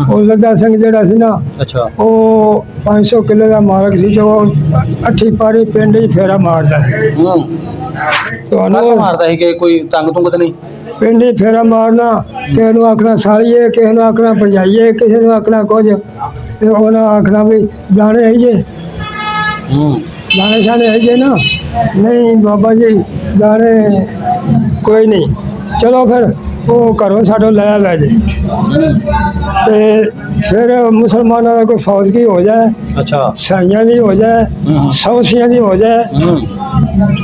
ਉਹ ਲੱਦਾ ਸਿੰਘ ਜਿਹੜਾ ਸੀ ਨਾ, ਅੱਛਾ ਉਹ 500 ਕਿੱਲੇ ਦਾ ਮਾਲਕ ਸੀ ਤੇ ਉਹ ਅੱਠੀ ਪਾਰੀ ਪਿੰਡ ਹੀ ਫੇਰਾ ਮਾਰਦਾ ਸੀ। ਕਾਹਤੋਂ ਤੁਹਾਨੂੰ ਮਾਰਦਾ ਸੀ ਕਿ ਕੋਈ ਤੰਗ ਤੁੰਗ ਤਾਂ ਨਹੀਂ? ਪਿੰਡ ਹੀ ਫੇਰਾ ਮਾਰਨਾ, ਕਿਸੇ ਨੂੰ ਆਖਣਾ ਸਾਲੀਏ, ਕਿਸੇ ਨੂੰ ਆਖਣਾ ਭਜਾਈਏ, ਕਿਸੇ ਨੂੰ ਆਖਣਾ ਕੁਝ, ਤੇ ਉਹਨਾਂ ਆਖਣਾ ਵੀ ਦਾਣੇ ਹੈ ਜੇ, ਦਾਣੇ ਸ਼ਾਣੇ ਹੈ ਜੇ ਨਾ, ਨਹੀਂ ਬਾਬਾ ਜੀ ਦਾਣੇ ਕੋਈ ਨਹੀਂ, ਚਲੋ ਫਿਰ ਉਹ ਘਰੋਂ ਸਾਡੋਂ ਲੈ ਜੇ। ਤੇ ਫਿਰ ਮੁਸਲਮਾਨਾਂ ਦਾ ਕੋਈ ਫੌਜਗੀ ਹੋ ਜਾਏ, ਅੱਛਾ ਸਾਈਆਂ ਦੀ ਹੋ ਜਾਏ, ਸੌਸੀਆਂ ਦੀ ਹੋ ਜਾਏ,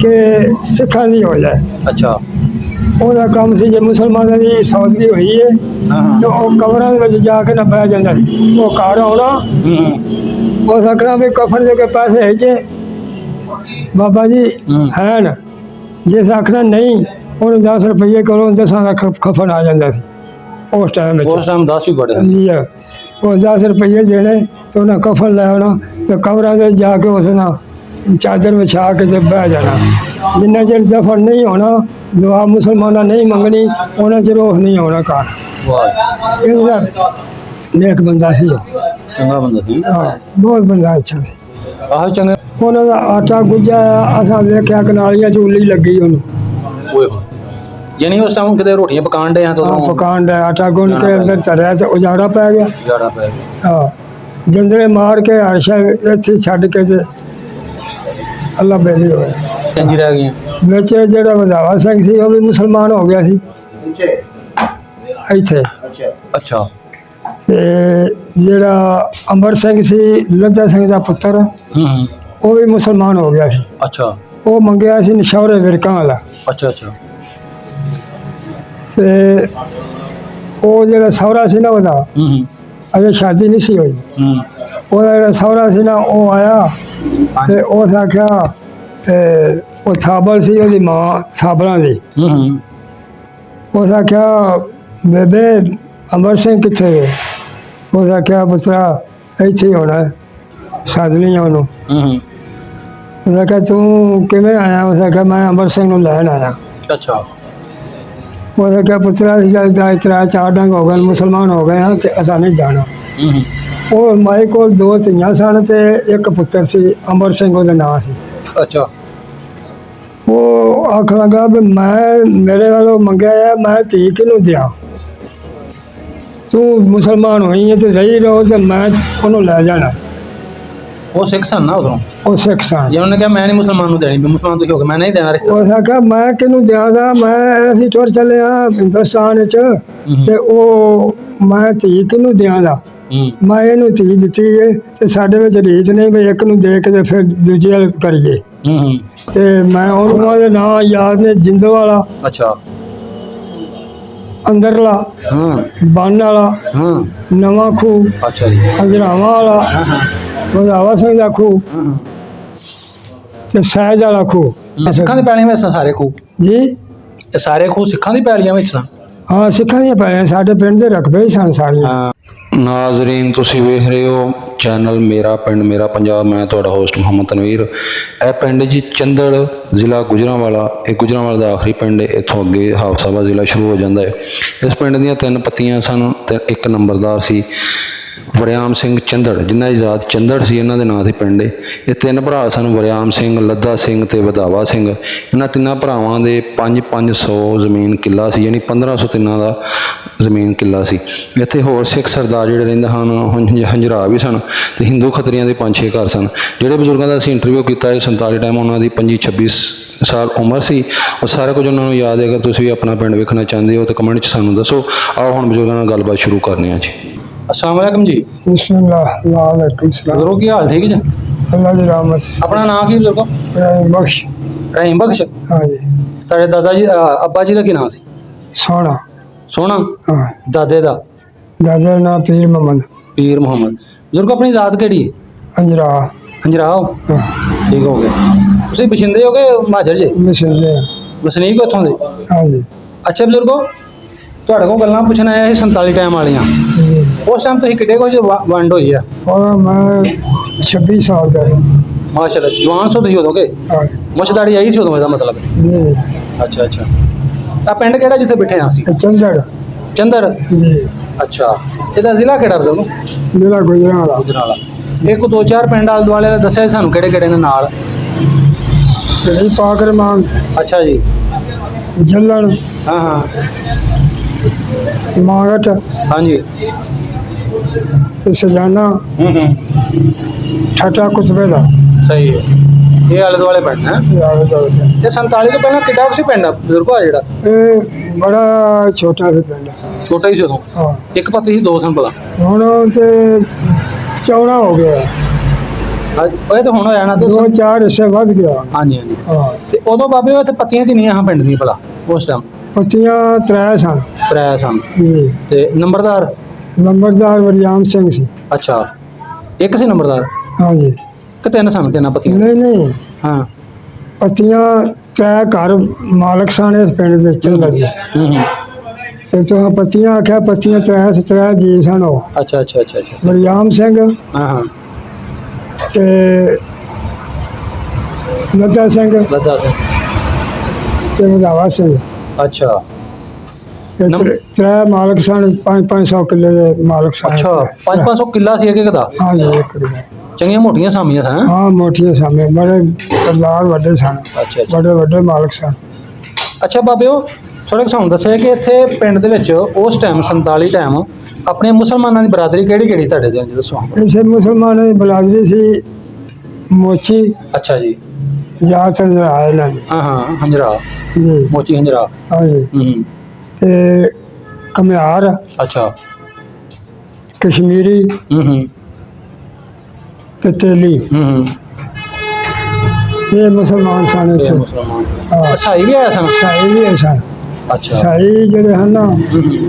ਕਿ ਸਿੱਖਾਂ ਦੀ ਹੋ ਜਾਏ, ਅੱਛਾ ਉਹਦਾ ਕੰਮ ਸੀ। ਜੇ ਮੁਸਲਮਾਨਾਂ ਦੀ ਫੌਜਗੀ ਹੋਈ ਹੈ ਤੇ ਉਹ ਕਬਰਾਂ ਦੇ ਵਿੱਚ ਜਾ ਕੇ ਨਾ ਬਹਿ ਜਾਂਦਾ ਸੀ। ਉਹ ਘਰ ਆਉਣਾ, ਉਹ ਸਕਣਾ ਵੀ ਕਫਨ ਦੇ ਕੇ ਪੈਸੇ ਹੈ ਜੇ ਬਾਬਾ ਜੀ ਹੈ ਨਾ, ਜੇ ਆਖਣਾ ਨਹੀਂ ਉਹਨੂੰ 10 ਰੁਪਏ ਕੋਲੋਂ 10 ਦਾ ਕਫਨ ਆ ਜਾਂਦਾ ਸੀ ਉਸ ਟਾਈਮ ਵਿੱਚ। ਉਸ ਟਾਈਮ 10 ਵੀ ਬੜੇ ਜੀ ਉਹ 10 ਰੁਪਏ ਦੇਣੇ ਤੇ ਉਹਨਾਂ ਕਫਨ ਲੈ ਆਉਣਾ ਤੇ ਕਬਰਾਂ ਦੇ ਜਾ ਕੇ ਉਸ ਨਾਲ ਚਾਦਰ ਵਿਛਾ ਕੇ ਤੇ ਬਹਿ ਜਾਣਾ। ਜਿੰਨਾ ਚਿਰ ਦਫਨ ਨਹੀਂ ਹੋਣਾ, ਦੁਆ ਮੁਸਲਮਾਨਾਂ ਨਹੀਂ ਮੰਗਣੀ, ਉਹਨਾਂ ਚਿਰ ਉਹ ਨਹੀਂ ਆਉਣਾ ਘਰ। ਵਾਹ ਇਹਦਾ ਨੇਕ ਬੰਦਾ ਸੀ ਉਹ। ਚੰਗਾ ਬੰਦਾ ਸੀ। ਹਾਂ ਬਹੁਤ ਬੰਦਾ ਅੱਛਾ ਸੀ। ਆਹ ਚੰਗਾ। ਉਹਨਾਂ ਦਾ ਆਟਾ ਗੁੱਜਾ ਅਸਾਂ ਵੇਖਿਆ ਕਨਾਲੀਆਂ 'ਚ ਉੱਲੀ ਲੱਗੀ ਉਹਨੂੰ। ਓਏ ਹੋਏ, ਯਾਨੀ ਉਸ ਟਾਈਮ ਕਿਤੇ ਰੋਟੀਆਂ ਪਕਾਉਣ ਡੇ ਆ ਤਾਂ ਹਾਂ ਪਕਾਉਣ ਦਾ ਆਟਾ ਗੁੰਨ ਕੇ ਅੰਦਰ ਧਰਿਆ ਤੇ ਉਜਾੜਾ ਪੈ ਗਿਆ। ਜਾੜਾ ਪੈ ਗਿਆ। ਹਾਂ ਜੰਦਰੇ ਮਾਰ ਕੇ ਹਰਸ਼ਾ ਇੱਥੇ ਛੱਡ ਕੇ ਤੇ ਅੱਲਾ ਬੇਲੀ ਹੋਇਆ। ਚੰਗੀ ਰਹਿ ਗਈਆਂ। ਵਿੱਚ ਜਿਹੜਾ ਵਧਾਵਾ ਸਿੰਘ ਸੀ ਉਹ ਵੀ ਮੁਸਲਮਾਨ ਹੋ ਗਿਆ ਸੀ ਇੱਥੇ। ਅੱਛਾ ਤੇ ਜਿਹੜਾ ਅੰਬਰ ਸਿੰਘ ਸੀ ਲੱਦਾ ਸਿੰਘ ਦਾ ਪੁੱਤਰ, ਉਹ ਵੀ ਮੁਸਲਮਾਨ ਹੋ ਗਿਆ ਸੀ। ਅੱਛਾ ਉਹ ਮੰਗਿਆ ਸੀ ਨਸ਼ੌਰੇ ਵਿਰਕਾਂ ਵਾਲਾ। ਅੱਛਾ ਅੱਛਾ ਤੇ ਉਹ ਜਿਹੜਾ ਸਹੁਰਾ ਸੀ ਨਾ ਉਹਦਾ, ਅਜੇ ਸ਼ਾਦੀ ਨਹੀਂ ਸੀ ਹੋਈ। ਉਹਦਾ ਜਿਹੜਾ ਸਹੁਰਾ ਸੀ ਨਾ ਉਹ ਆਇਆ ਤੇ ਉਸ ਆਖਿਆ ਤੇ ਉਹ ਥਾਬਲ ਸੀ ਉਹਦੀ ਮਾਂ ਥਾਬਲਾਂ ਦੀ। ਉਸ ਆਖਿਆ ਬੇਬੇ ਅੰਬਰ ਸਿੰਘ ਕਿੱਥੇ ਹੈ? ਉਸ ਆਖਿਆ ਪੁੱਤਰਾ ਇੱਥੇ ਹੀ ਹੋਣਾ, ਸੱਦ ਲਈ ਉਹਨੂੰ। ਉਸ ਆਖਿਆ ਤੂੰ ਕਿਵੇਂ ਆਇਆ? ਉਸ ਆਖਿਆ ਮੈਂ ਅੰਬਰ ਸਿੰਘ ਨੂੰ ਲੈਣ ਆਇਆ। ਅੱਛਾ ਉਹਨੇ ਕਿਹਾ ਪੁੱਤਰਾ ਅਸੀਂ ਜਦ 3-4 ਡੰਗ ਹੋ ਗਏ ਮੁਸਲਮਾਨ ਹੋ ਗਏ ਹਾਂ ਤੇ ਅਸਾਂ ਨਹੀਂ ਜਾਣਾ। ਉਹ ਮਾਈ ਕੋਲ 2 ਧੀਆਂ ਸਨ ਤੇ ਇੱਕ ਪੁੱਤਰ ਸੀ, ਅੰਬਰ ਸਿੰਘ ਉਹਦਾ ਨਾਂ ਸੀ। ਅੱਛਾ ਉਹ ਆਖਣ ਲੱਗਾ ਵੀ ਮੈਂ ਮੇਰੇ ਵੱਲੋਂ ਮੰਗਿਆ ਹੈ, ਮੈਂ ਧੀ ਕਿਹਨੂੰ ਦਿਆਂ? ਤੂੰ ਮੁਸਲਮਾਨ ਹੋਈ ਹੈ ਤੇ ਰਹੀ ਰਹੋ ਤੇ ਮੈਂ ਉਹਨੂੰ ਲੈ ਜਾਣਾ। ਉਹ ਸਿੱਖ ਸਨ ਨਾ ਉਦੋਂ? ਉਹ ਸਿੱਖ ਸਨ। ਜੇ ਉਹਨੇ ਕਿਹਾ ਮੈਂ ਨਹੀਂ ਮੁਸਲਮਾਨ ਨੂੰ ਦੇਣੀ, ਮੁਸਲਮਾਨ ਤੁਸੀਂ ਹੋ ਕੇ ਮੈਂ ਨਹੀਂ ਦੇਣਾ ਰਿਸ਼ਤਾ। ਉਹ ਆਖਿਆ ਮੈਂ ਕਿਹਨੂੰ ਦਿਆਂਗਾ, ਮੈਂ ਅਸੀਂ ਟੁਰ ਚੱਲੇ ਹਾਂ ਹਿੰਦੁਸਤਾਨ ਵਿੱਚ ਤੇ ਉਹ ਮੈਂ ਧੀ ਕਿਹਨੂੰ ਦਿਆਂਗਾ? ਮੈਂ ਇਹਨੂੰ ਧੀ ਦਿੱਤੀ ਹੈ ਤੇ ਸਾਡੇ ਵਿੱਚ ਰੀਤ ਨਹੀਂ ਵੀ ਇੱਕ ਨੂੰ ਦੇ ਕੇ ਤੇ ਫਿਰ ਦੂਜੇ ਵੱਲ ਕਰੀਏ। ਤੇ ਮੈਂ ਉਹਨਾਂ ਦੇ ਨਾਂ ਯਾਦ ਨੇ, ਜਿੰਦੋ ਵਾਲਾ, ਅੱਛਾ ਅੰਦਰਲਾ, ਬੰਨ ਵਾਲਾ, ਨਵਾਂ ਖੂਹ, ਅੱਛਾ ਜੀ, ਹੰਜਰਾਵਾਂ ਵਾਲਾ, ਵਧਾਵਾ ਸਿੰਘ ਦਾ ਖੂਹ ਤੇ ਸਹਿਜ ਵਾਲਾ ਖੂਹ। ਸਿੱਖਾਂ ਦੀ ਪੈਲੀਆਂ ਵਿੱਚ ਸਾਰੇ ਖੂਹ ਜੀ? ਇਹ ਸਾਰੇ ਖੂਹ ਸਿੱਖਾਂ ਦੀ ਪੈਲੀਆਂ ਵਿੱਚ ਸਨ? ਹਾਂ ਸਿੱਖਾਂ ਦੀਆਂ ਪੈਲੀਆਂ, ਸਾਡੇ ਪਿੰਡ ਦੇ ਰਕਬੇ ਹੀ ਸਨ ਸਾਰੀਆਂ। ਨਾਜ਼ਰੀਨ ਤੁਸੀਂ ਵੇਖ ਰਹੇ ਹੋ ਚੈਨਲ ਮੇਰਾ ਪਿੰਡ ਮੇਰਾ ਪੰਜਾਬ। ਮੈਂ ਤੁਹਾਡਾ ਹੋਸਟ ਮੁਹੰਮਦ ਤਨਵੀਰ। ਇਹ ਪਿੰਡ ਜੀ ਚੰਦੜ, ਜ਼ਿਲ੍ਹਾ ਗੁਜਰਾਂਵਾਲਾ। ਇਹ ਗੁਜਰਾਂਵਾਲਾ ਦਾ ਆਖਰੀ ਪਿੰਡ ਹੈ। ਇੱਥੋਂ ਅੱਗੇ ਹਾਫਸਾਵਾ ਜ਼ਿਲ੍ਹਾ ਸ਼ੁਰੂ ਹੋ ਜਾਂਦਾ ਹੈ। ਇਸ ਪਿੰਡ ਦੀਆਂ 3 ਪੱਤੀਆਂ ਸਨ ਤੇ ਇੱਕ ਨੰਬਰਦਾਰ ਸੀ ਵਰਿਆਮ ਸਿੰਘ ਚੰਦੜ, ਜਿਨ੍ਹਾਂ ਦੀ ਜ਼ਾਤ ਚੰਦੜ ਸੀ, ਇਹਨਾਂ ਦੇ ਨਾਂ 'ਤੇ ਪਿੰਡ ਹੈ। ਇਹ 3 ਭਰਾ ਸਨ, ਵਰਿਆਮ ਸਿੰਘ, ਲੱਦਾ ਸਿੰਘ ਤੇ ਵਧਾਵਾ ਸਿੰਘ। ਇਹਨਾਂ ਤਿੰਨਾਂ ਭਰਾਵਾਂ ਦੇ 500 ਜ਼ਮੀਨ ਕਿੱਲਾ ਸੀ, ਯਾਨੀ 1500 ਤਿੰਨਾਂ ਦਾ ਜ਼ਮੀਨ ਕਿੱਲਾ ਸੀ। ਇੱਥੇ ਹੋਰ ਸਿੱਖ ਸਰਦਾਰ ਜਿਹੜੇ ਰਹਿੰਦੇ ਹਨ, ਹੰਜਰਾ ਵੀ ਸਨ ਤੇ ਹਿੰਦੂ ਖੱਤਰੀਆਂ ਦੇ 5-6 ਘਰ ਸਨ। ਜਿਹੜੇ ਬਜ਼ੁਰਗਾਂ ਦਾ ਅਸੀਂ ਇੰਟਰਵਿਊ ਕੀਤਾ ਹੈ 47 ਟਾਈਮ, ਉਹਨਾਂ ਦੀ 25-26 ਸਾਲ ਉਮਰ ਸੀ। ਉਹ ਸਾਰਾ ਕੁਝ ਉਹਨਾਂ ਨੂੰ ਯਾਦ ਹੈ। ਅਗਰ ਤੁਸੀਂ ਵੀ ਆਪਣਾ ਪਿੰਡ ਵੇਖਣਾ ਚਾਹੁੰਦੇ ਹੋ ਤਾਂ ਕਮੈਂਟ 'ਚ ਸਾਨੂੰ ਦੱਸੋ। ਆਓ ਹੁਣ ਬਜ਼ੁਰਗਾਂ ਨਾਲ ਗੱਲਬਾਤ ਸ਼ੁਰੂ ਕਰਨੇ ਆ ਜੀ। अस्सलाम वालेकुम जी। ਵਾਲੇਕੁਮ ਸਲਾਮ। बजुर्गो की हाल ठीक है? ਅੱਲਾ ਦੀ ਰਹਿਮਤ। अपना नाम की बजुर्गो? ਬਖਸ਼। रहीम बख्श। ਹਾਂਜੀ। तेरे दादा जी अब्बा जी का की नाम सी? ਸੋਹਣਾ। सोहना। ਹਾਂ। दादे दा? ਦਾਦਾ ਦਾ ਨਾਂ ਪੀਰ ਮੁਹੰਮਦ। पीर मुहम्मद। बजुर्गो अपनी जात केड़ी है? ਅੰਜਰਾ। हंजरा हो? ਹਾਂ ठीक हो गया। तुसीं बशिंदे हो गए महाजर जे? ਮਿਸਲੇ। वसनीक हो इत्थों दे? ਹਾਂਜੀ। अच्छा बजुर्गो ਤੁਹਾਡੇ ਕੋਲ ਗੱਲਾਂ ਪੁੱਛਣ ਆਇਆ ਸੀ 47 ਟਾਈਮ ਵਾਲੀਆਂ। ਉਸ ਟਾਈਮ ਤੁਸੀਂ ਕਿੱਡੇ ਕੁ ਵੰਡ ਹੋਈ ਆ? ਔਰ ਮੈਂ 26 ਸਾਲ ਦਾ ਹਾਂ। ਮਾਸ਼ਾਅੱਲਾ ਜਵਾਨ ਸੋ ਤੁਸੀਂ ਉਦੋਂ ਕੇ ਮੁੱਛ-ਦਾੜੀ ਆਈ ਸੀ ਉਦੋਂ, ਇਹਦਾ ਮਤਲਬ? ਜੀ। ਅੱਛਾ ਅੱਛਾ। ਤਾਂ ਪਿੰਡ ਕਿਹੜਾ ਜਿੱਥੇ ਬੈਠੇ ਆ ਅਸੀਂ? ਚੰਦੜ। ਚੰਦੜ। ਜੀ। ਅੱਛਾ, ਇਹਦਾ ਜ਼ਿਲ੍ਹਾ ਕਿਹੜਾ ਬਜ਼ੁਰਗੋ? ਜ਼ਿਲ੍ਹਾ ਗੁਜਰਾਂਵਾਲਾ। ਗੁਜਰਾਂਵਾਲਾ। ਇੱਕ ਦੋ ਚਾਰ ਪਿੰਡ ਆਲੇ ਦੁਆਲੇ ਦਾ ਦੱਸਿਆ ਸਾਨੂੰ ਕਿਹੜੇ ਕਿਹੜੇ ਨੇ ਨਾਲ? ਇਹ ਪਾਕਰਮਾਨ, ਅੱਛਾ ਜੀ। ਜੱਲਣ, ਹਾਂ ਹਾਂ ਮਾਗਟ ਹਾਂਜੀ। ਤੇ ਸਜਾਨਾ, ਠੱਟਾ ਕੁਤਬੇ ਦਾ। ਸਹੀ ਹੈ, ਇਹ ਆਲੇ ਦੁਆਲੇ ਪਿੰਡ ਹੈ। ਤੇ 47 ਤੋਂ ਪਹਿਲਾਂ ਕਿੱਡਾ ਕੁ ਸੀ ਪਿੰਡ ਬਜ਼ੁਰਗੋ ਆ ਜਿਹੜਾ? ਇਹ ਬੜਾ ਛੋਟਾ ਸੀ ਪਿੰਡ। ਛੋਟਾ ਹੀ ਸੀ ਉਦੋਂ? ਹਾਂ, ਇੱਕ ਪਤੀ ਸੀ, ਦੋ ਸਨ ਭਲਾ? ਹੁਣ ਤੇ ਚੌੜਾ ਹੋ ਗਿਆ, ਇਹ ਤਾਂ ਹੁਣ ਹੋਇਆ ਨਾ ਤੇ 2-4 ਹਿੱਸੇ ਵੱਧ ਗਿਆ। ਹਾਂਜੀ ਹਾਂਜੀ। ਹਾਂ, ਤੇ ਉਦੋਂ ਬਾਬੇ ਉੱਥੇ ਪੱਤੀਆਂ ਕਿੰਨੀਆਂ ਹਾਂ ਪਿੰਡ ਦੀਆਂ ਭਲਾ ਉਸ ਟਾਈਮ? ਪੱਤੀਆਂ 3 ਸਨ। ਤ੍ਰੈ ਸਨ। ਜੀ। ਤੇ ਨੰਬਰਦਾਰ? ਨੰਬਰਦਾਰ ਵਰਿਆਮ ਸਿੰਘ ਸੀ। ਅੱਛਾ, ਇੱਕ ਸੀ ਨੰਬਰਦਾਰ ਹਾਂਜੀ। ਕਿ ਤਿੰਨ ਸਨ? ਤਿੰਨਾਂ ਪੱਤੀਆਂ? ਨਹੀਂ, ਹਾਂ। ਪੱਤੀਆਂ 3 ਘਰ ਮਾਲਕ ਸਨ ਇਸ ਪਿੰਡ ਦੇ ਚੰਦਰ ਦੇ। ਤੇ ਤੋਂ ਪੱਤੀਆਂ ਆਖਿਆ, ਪੱਤੀਆਂ 3 ਜੀ ਸਨ ਉਹ। ਅੱਛਾ ਅੱਛਾ ਅੱਛਾ ਅੱਛਾ। ਵਰਿਆਮ ਸਿੰਘ ਹਾਂ ਹਾਂ। ਤੇ ਲੱਦਾ ਸਿੰਘ ਲੱਦਾ ਸਿੰਘ। ਤੇ ਵਧਾਵਾ ਸਿੰਘ। ਅੱਛਾ। ਇਹ 3 ਮਾਲਕ ਸਨ, 500 ਕਿੱਲੇ ਦੇ ਮਾਲਕ ਸਨ। ਅੱਛਾ, 500 ਕਿੱਲਾ ਸੀ ਇੱਕ ਇੱਕ ਦਾ? ਹਾਂਜੀ, ਇੱਕ ਕਿੱਲਾ। ਚੰਗੀਆਂ ਮੋਟੀਆਂ ਸਾਮੀਆਂ ਸਨ? ਹਾਂ, ਮੋਟੀਆਂ ਸਾਮੇ, ਬੜੇ ਸਰਦਾਰ ਵੱਡੇ ਸਨ। ਅੱਛਾ ਅੱਛਾ। ਬੜੇ ਵੱਡੇ ਮਾਲਕ ਸਨ। ਅੱਛਾ ਬਾਬਿਓ, ਥੋੜਾ ਸਾਨੂੰ ਦੱਸਿਆ ਕਿ ਇੱਥੇ ਪਿੰਡ ਦੇ ਵਿੱਚ ਉਸ ਟਾਈਮ 47 ਟਾਈਮ ਆਪਣੇ ਮੁਸਲਮਾਨਾਂ ਦੀ ਬਰਾਦਰੀ ਕਿਹੜੀ ਕਿਹੜੀ ਤੁਹਾਡੇ ਦੇ ਦੱਸੋ? ਇਸੇ ਮੁਸਲਮਾਨਾਂ ਦੀ ਬਰਾਦਰੀ ਸੀ ਮੋਚੀ, ਅੱਛਾ ਜੀ। ਜਾਤ ਸੰਜਰਾਏ ਇਹਨਾਂ ਦੀ। ਹਾਂ ਹਾਂ, ਹੰਜਰਾ, ਜੀ। ਮੋਚੀ ਹੰਜਰਾ। ਹਾਂਜੀ। ਤੇ ਘੁਮਿਆਰ, ਅੱਛਾ। ਕਸ਼ਮੀਰੀ ਤੇ ਤੇਲੀ, ਇਹ ਮੁਸਲਮਾਨ ਸਨ ਇੱਥੇ। ਮੁਸਲਮਾਨ। ਹਾਂ। ਈਸਾਈ ਵੀ ਆਇਆ ਸਨ? ਈਸਾਈ ਵੀ ਹੈ ਸਨ। ਅੱਛਾ। ਈਸਾਈ ਜਿਹੜੇ ਹਨ ਨਾ,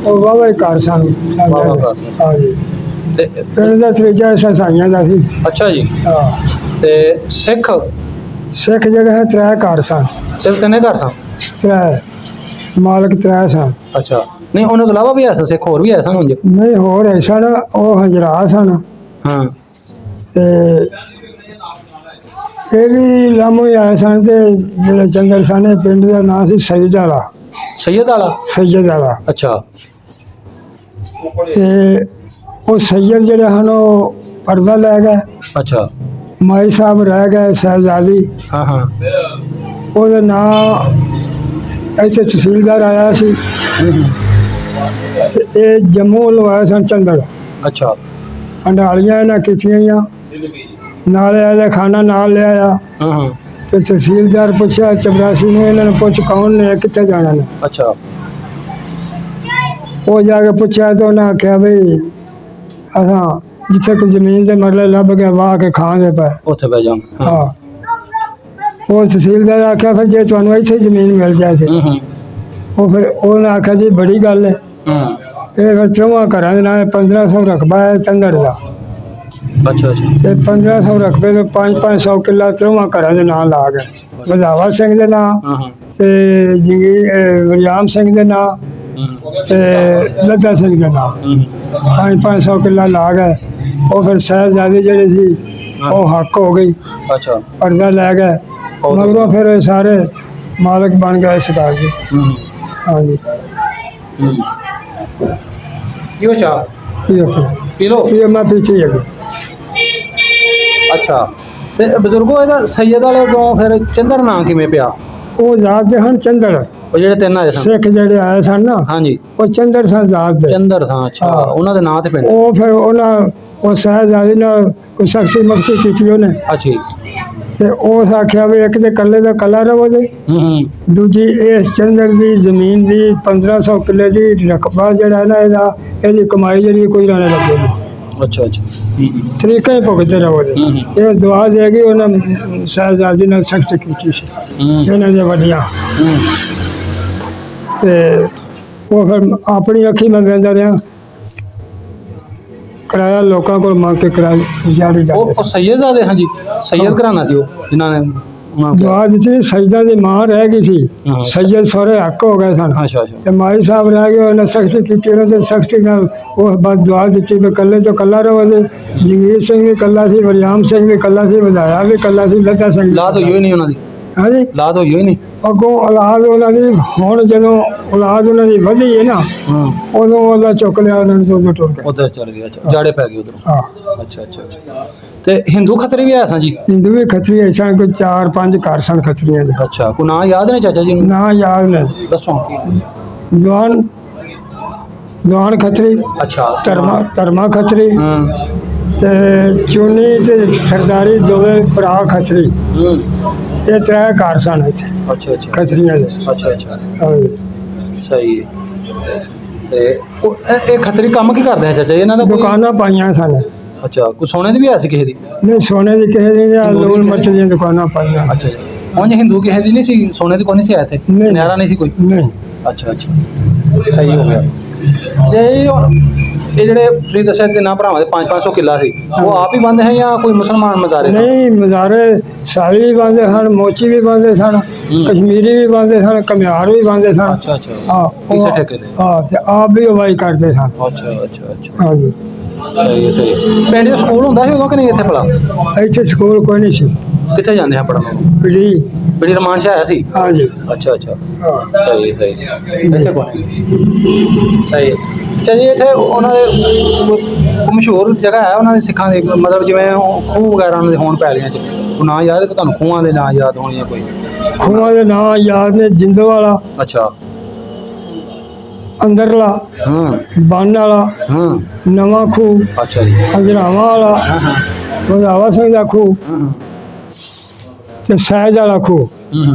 ਉਹ ਵਾਹਵਾ ਹੀ ਘਰ ਸਨ। ਵਾਹਵਾ ਘਰ ਸਨ। ਹਾਂਜੀ। ਤੇ ਪਿੰਡ ਦਾ ਤਰੀਜਾ ਈਸਾਈਆਂ ਦਾ ਸੀ। ਅੱਛਾ ਜੀ। ਹਾਂ। ਤੇ ਸਿੱਖ? ਸਿੱਖ ਜਿਹੜੇ ਹੈ 3 ਘਰ ਸਨ। ਸਿਰਫ ਤਿੰਨੇ ਘਰ ਸਨ? 3 ਮਾਲਕ 3 ਸਨ। ਅੱਛਾ। ਨਹੀਂ, ਉਹਨਾਂ ਤੋਂ ਇਲਾਵਾ ਵੀ ਆਇਆ ਸਨ ਸਿੱਖ? ਹੋਰ ਵੀ ਆਇਆ ਸਨ ਉਂਝ? ਨਹੀਂ, ਹੋਰ ਹੈ ਸਨ, ਉਹ ਹੰਜਰਾ ਸਨ। ਹਾਂ। ਤੇ ਇਹ ਵੀ ਲਾਮੋ ਹੀ ਆਏ ਸਨ। ਤੇ ਜਿਹੜੇ ਚੰਦਰ ਸਨ, ਇਹ ਪਿੰਡ ਦਾ ਨਾਂ ਸੀ ਸਈਦ ਵਾਲਾ। ਸੈਯਦ ਵਾਲਾ? ਸਈਦ ਵਾਲਾ। ਅੱਛਾ। ਤੇ ਉਹ ਸਈਦ ਜਿਹੜੇ ਹਨ ਉਹ ਪਰਦਾ ਲੈ ਗਏ। ਅੱਛਾ। ਮਾਈ ਸਾਹਿਬ ਰਹਿ ਗਏ ਸ਼ਹਿਜ਼ਾਦੀ। ਹਾਂ ਹਾਂ। ਉਹਦਾ ਨਾਂ ਇੱਥੇ ਤਹਿਸੀਲਦਾਰ ਆਇਆ ਸੀ। ਤੇ ਇਹ ਜੰਮੂ ਲਵਾਇਆ ਸਨ ਚੰਦਰ। ਅੱਛਾ। ਹੰਡਾਲੀਆਂ ਇਹਨਾਂ ਕੀਤੀਆਂ, ਨਾਲ ਇਹਦਾ ਖਾਣਾ ਨਾਲ ਲਿਆਇਆ। ਹਾਂ ਹਾਂ। ਤੇ ਤਹਿਸੀਲਦਾਰ ਪੁੱਛਿਆ ਚਪਰਾਸੀ ਨੂੰ, ਇਹਨਾਂ ਨੂੰ ਪੁੱਛ ਕੌਣ ਨੇ, ਕਿੱਥੇ ਜਾਣਾ ਨੇ? ਅੱਛਾ। ਉਹ ਜਾ ਕੇ ਪੁੱਛਿਆ ਤਾਂ ਉਹਨਾਂ ਆਖਿਆ ਵੀ ਅਸਾਂ ਜਿੱਥੇ ਕੋਈ ਜ਼ਮੀਨ ਦੇ ਮਰਲੇ ਲੱਭ ਕੇ ਵਾਹ ਕੇ ਖਾਂਦੇ ਪਏ। ਉੱਥੇ ਬਹਿ ਜਾ। ਹਾਂ। ਉਹ ਤਹਿਸੀਲਦਾਰ ਆਖਿਆ ਫਿਰ ਜੇ ਤੁਹਾਨੂੰ ਇੱਥੇ ਜ਼ਮੀਨ ਮਿਲ ਜਾਏ ਤੇ ਉਹ ਫਿਰ ਉਹਨੇ ਆਖਿਆ ਜੀ ਬੜੀ ਗੱਲ ਹੈ। ਇਹ ਫਿਰ 4 ਘਰਾਂ ਦੇ ਨਾਲ 1500 ਰਕਬਾ ਹੈ ਚੰਦਰ ਦਾ। ਅੱਛਾ ਅੱਛਾ। ਤੇ 1500 ਰਕਬੇ ਦੇ 500 ਕਿੱਲਾ 4 ਘਰਾਂ ਦੇ ਨਾਂ ਲਾ ਗਏ। ਵਧਾਵਾ ਸਿੰਘ ਦੇ ਨਾਂ ਤੇ ਵਰਿਆਮ ਸਿੰਘ ਦੇ ਨਾਂ ਤੇ ਲੱਦਾ ਸਿੰਘ ਦੇ ਨਾਂ। 500 ਕਿੱਲਾ ਲਾ ਗਏ। ਉਹ ਫਿਰ ਸ਼ਹਿਜ਼ਾਦੀ ਜਿਹੜੀ ਸੀ ਉਹ ਹੱਕ ਹੋ ਗਈ। ਅੱਛਾ। ਪਰਦਾ ਲੈ ਗਏ। ਮਗਰੋਂ ਫਿਰ ਇਹ ਸਾਰੇ ਮਾਲਕ ਬਣ ਗਏ ਇਸ ਘਰ ਦੇ। ਹਾਂਜੀ। ਕੀ ਹੋ ਚਾਹ ਪੀ ਲੋ? ਇਹ ਮੈਂ ਪਿੱਛੇ ਹੀ ਹੈਗੀ। ਅੱਛਾ। ਤੇ ਬਜ਼ੁਰਗੋ, ਇਹਦਾ ਸੈਯਦ ਵਾਲੇ ਤੋਂ ਫਿਰ ਚੰਦਰ ਨਾਂ ਕਿਵੇਂ ਪਿਆ? ਉਹ ਜ਼ਾਤ ਦੇ ਹਨ ਚੰਦਰ। ਉਹ ਜਿਹੜੇ 3 ਆਏ ਸਨ ਸਿੱਖ ਜਿਹੜੇ ਆਏ ਸਨ ਨਾ, ਹਾਂਜੀ, ਉਹ ਚੰਦਰ ਸਨ ਜ਼ਾਤ ਦੇ। ਚੰਦਰ ਸਾਂ। ਅੱਛਾ। ਉਹਨਾਂ ਦੇ ਨਾਂ ਤੇ ਪਿੰਡ? ਉਹ ਫਿਰ ਉਹ ਸ਼ਹਿਜ਼ਾਦੀ ਨਾਲ ਕੋਈ ਸਖਤੀ ਮਖਤੀ ਕੀਤੀ ਉਹਨੇ। ਅੱਛਾ। ਤੇ ਉਸ ਆਖਿਆ ਵੀ ਇੱਕ ਤੇ ਕੱਲੇ ਦਾ ਕੱਲਾ ਰਵੋ ਦੇ, ਦੂਜੀ ਇਸ ਚੰਦਰ ਦੀ ਜ਼ਮੀਨ ਦੀ 1500 ਕਿੱਲੇ ਦੀ ਰਕਬਾ ਜਿਹੜਾ ਨਾ ਇਹਦੀ ਕਮਾਈ ਜਿਹੜੀ ਕੋਈ ਨਾ ਲੱਗੇਗੀ। ਅੱਛਾ ਅੱਛਾ। ਤਰੀਕਾ ਹੀ ਭੁਗਤੇ ਰਹੋ ਦੇ। ਇਹ ਦੁਆ ਦੇ ਗਈ ਉਹਨਾਂ ਸ਼ਹਿਜ਼ਾਦੀ ਨਾਲ ਸਖਤ ਕੀਤੀ ਸੀ ਇਹਨਾਂ ਦੀਆਂ ਵੱਡੀਆਂ। ਤੇ ਉਹ ਫਿਰ ਆਪਣੀ ਅੱਖੀ ਮੈਂ ਵੇਖਦਾ ਰਿਹਾ, ਕਿਰਾਇਆ ਲੋਕਾਂ ਕੋਲ ਮੰਗ ਕੇ ਕਿਰਾਇਆ ਜਾਰੀ ਜਾਂਦੇ। ਉਹ ਸੈਯਦਜ਼ਾਦੇ? ਹਾਂਜੀ, ਸੈਯਦ ਘਰਾਣਾ ਸੀ ਉਹ ਜਿਨ੍ਹਾਂ ਨੇ ਦੁਆ ਦਿੱਤੀ। ਸੈਯਦਾਂ ਦੀ ਮਾਂ ਰਹਿ ਗਈ ਸੀ। ਸੈਯਦ ਸਹੁਰੇ ਹੱਕ ਹੋ ਗਏ ਸਨ। ਅੱਛਾ ਅੱਛਾ। ਤੇ ਮਾਈ ਸਾਹਿਬ ਰਹਿ ਗਏ। ਉਹਨੇ ਸਖਤੀ ਕੀਤੀ, ਉਹਨਾਂ ਤੇ ਸਖਤੀ ਨਾਲ ਉਹ ਬਸ ਦੁਆ ਦਿੱਤੀ ਵੀ ਕੱਲੇ ਤੋਂ ਕੱਲਾ ਰਹੋ ਦੇ। ਜੰਗੀਰ ਸਿੰਘ ਵੀ ਕੱਲਾ ਸੀ, ਵਰਿਆਮ ਸਿੰਘ ਵੀ ਕੱਲਾ ਸੀ, ਵਧਾਇਆ ਵੀ ਕੱਲਾ ਸੀ, ਲੱਦਾ ਸਿੰਘ ਲਾਤ ਹੋਈ ਨਹੀਂ ਉਹਨਾਂ ਦੀ? ਹਾਂਜੀ ਔਲਾਦ ਹੋਈ ਨਹੀਂ? ਅੱਗੋਂ ਔਲਾਦ ਉਹਨਾਂ ਦੀ ਹੁਣ ਜਦੋਂ ਔਲਾਦ ਉਹਨਾਂ ਦੀ ਵਧੀ ਹੈ ਨਾ ਉਦੋਂ ਉਹਦਾ ਚੁੱਕ ਲਿਆ ਉਹਨਾਂ ਨੇ, ਉਦੋਂ ਟੁਰ ਗਏ। ਉਧਰ ਚਲ ਗਿਆ, ਅੱਛਾ ਜਾੜੇ ਪੈ ਗਏ ਉਧਰ। ਹਾਂ ਅੱਛਾ ਅੱਛਾ ਅੱਛਾ। ਤੇ ਹਿੰਦੂ ਖੱਤਰੀ ਵੀ ਹੈ ਸਾਂ ਜੀ? ਹਿੰਦੂ ਵੀ ਖੱਤਰੀ ਸਨ, ਕੋਈ 4-5 ਘਰ ਸਨ ਖੱਤਰੀਆਂ ਦੇ। ਅੱਛਾ, ਕੋਈ ਨਾਂ ਯਾਦ ਨੇ ਚਾਚਾ ਜੀ ਨੂੰ? ਨਾ ਯਾਦ ਨਹੀਂ। ਦੱਸੋ। ਜਵਾਨ ਖੱਤਰੀ, ਅੱਛਾ। ਧਰਮਾ ਖੱਤਰੀ ਤੇ ਚੁੰਨੀ ਤੇ ਸਰਦਾਰੀ, ਦੋਵੇਂ ਭਰਾ ਖੱਤਰੀ। ਇਹ 3 ਘਰ ਸਨ ਇੱਥੇ ਅੱਛਾ ਅੱਛਾ ਖੱਤਰੀਆਂ ਦੇ। ਅੱਛਾ ਅੱਛਾ, ਹਾਂਜੀ। ਸਹੀ ਹੈ। ਤੇ ਇਹ ਖੱਤਰੀ ਕੰਮ ਕੀ ਕਰਦੇ ਆ ਚਾਚਾ ਜੀ ਇਹਨਾਂ ਦਾ? ਦੁਕਾਨਾਂ ਪਾਈਆਂ ਸਨ। ਅੱਛਾ, ਕੋਈ ਸੋਨੇ ਦੀ ਵੀ ਹੈ ਸੀ ਕਿਸੇ ਦੀ? ਨਹੀਂ ਸੋਨੇ ਦੀ ਕਿਸੇ ਦੀ ਨਹੀਂ, ਲੂਣ ਮਿਰਚ ਦੀਆਂ ਦੁਕਾਨਾਂ ਪਾਈਆਂ। ਅੱਛਾ ਜੀ। ਉਂਝ ਹਿੰਦੂ ਕਿਸੇ ਦੀ ਨਹੀਂ ਸੀ, ਸੋਨੇ ਦੀ ਕੋਈ ਨਹੀਂ ਸੀ ਇੱਥੇ? ਨਹੀਂ। ਸੁਨਿਆਰਾ ਨਹੀਂ ਸੀ ਕੋਈ? ਨਹੀਂ। ਅੱਛਾ ਅੱਛਾ, ਸਹੀ ਹੋ ਗਿਆ। ਇਹ ਜਿਹੜੇ ਤੁਸੀਂ ਦੱਸਿਆ ਤਿੰਨਾਂ ਭਰਾਵਾਂ ਦੇ 500 ਕਿੱਲਾ ਸੀ, ਉਹ ਆਪ ਹੀ ਬੰਦੇ ਹੈ ਜਾਂ ਕੋਈ ਮੁਸਲਮਾਨ ਮਜ਼ਾਰੇ? ਨਹੀਂ, ਮਜ਼ਾਰੇ ਸਾਲੀ ਵੀ ਬੰਦੇ ਸਨ, ਮੋਚੀ ਵੀ ਬੰਦੇ ਸਨ, ਕਸ਼ਮੀਰੀ ਵੀ ਬੰਦੇ ਸਨ, ਘੁਮਿਆਰ ਵੀ ਬੰਦੇ ਸਨ। ਅੱਛਾ ਅੱਛਾ, ਹਾਂ ਕਿਸੇ ਠੇਕੇ ਤੇ? ਹਾਂ, ਤੇ ਆਪ ਵੀ ਅਵਾਈ ਕਰਦੇ ਸਨ। ਅੱਛਾ ਅੱਛਾ ਅੱਛਾ, ਹਾਂਜੀ। ਸਹੀ ਹੈ ਸਹੀ ਹੈ। ਪਿੰਡ 'ਚ ਸਕੂਲ ਹੁੰਦਾ ਸੀ ਉਦੋਂ ਕਿ ਨਹੀਂ ਇੱਥੇ ਭਲਾ? ਇੱਥੇ ਸਕੂਲ ਕੋਈ ਨਹੀਂ ਸੀ। ਕਿੱਥੇ ਜਾਂਦੇ ਆ ਪੜ੍ਹਨ ਨੂੰ? ਪਿੜੀ ਰਮਾਨ ਸ਼ਾਹ ਆਇਆ ਸੀ? ਹਾਂਜੀ। ਅੱਛਾ ਅੱਛਾ, ਹਾਂ। ਸਹੀ ਸਹੀ। ਇੱਥੇ ਕੋਈ ਸਹੀ ਹੈ। ਅੱਛਾ ਜੀ, ਇੱਥੇ ਉਹਨਾਂ ਦੇ ਕੋਈ ਮਸ਼ਹੂਰ ਜਗ੍ਹਾ ਹੈ ਉਹਨਾਂ ਦੇ ਸਿੱਖਾਂ ਦੀ, ਮਤਲਬ ਜਿਵੇਂ ਖੂਹ ਵਗੈਰਾ ਉਹਨਾਂ ਦੇ ਹੋਣ ਪੈਲੀਆਂ 'ਚ, ਉਹ ਨਾਂ ਯਾਦ? ਤੁਹਾਨੂੰ ਖੂਹਾਂ ਦੇ ਨਾਂ ਯਾਦ ਹੋਣ ਜਾਂ ਕੋਈ? ਖੂਹਾਂ ਦੇ ਨਾਂ ਯਾਦ ਨੇ, ਜਿੰਦੋ ਵਾਲਾ, ਅੱਛਾ। ਅੰਦਰਲਾ, ਬੰਨ ਵਾਲਾ, ਨਵਾਂ ਖੂਹ, ਅੱਛਾ ਜੀ। ਹਜਰਾਵਾਂ ਵਾਲਾ, ਵਧਾਵਾ ਸਿੰਘ ਦਾ ਖੂਹ, ਤੇ ਸਹਿਜ ਵਾਲਾ ਖੂਹ।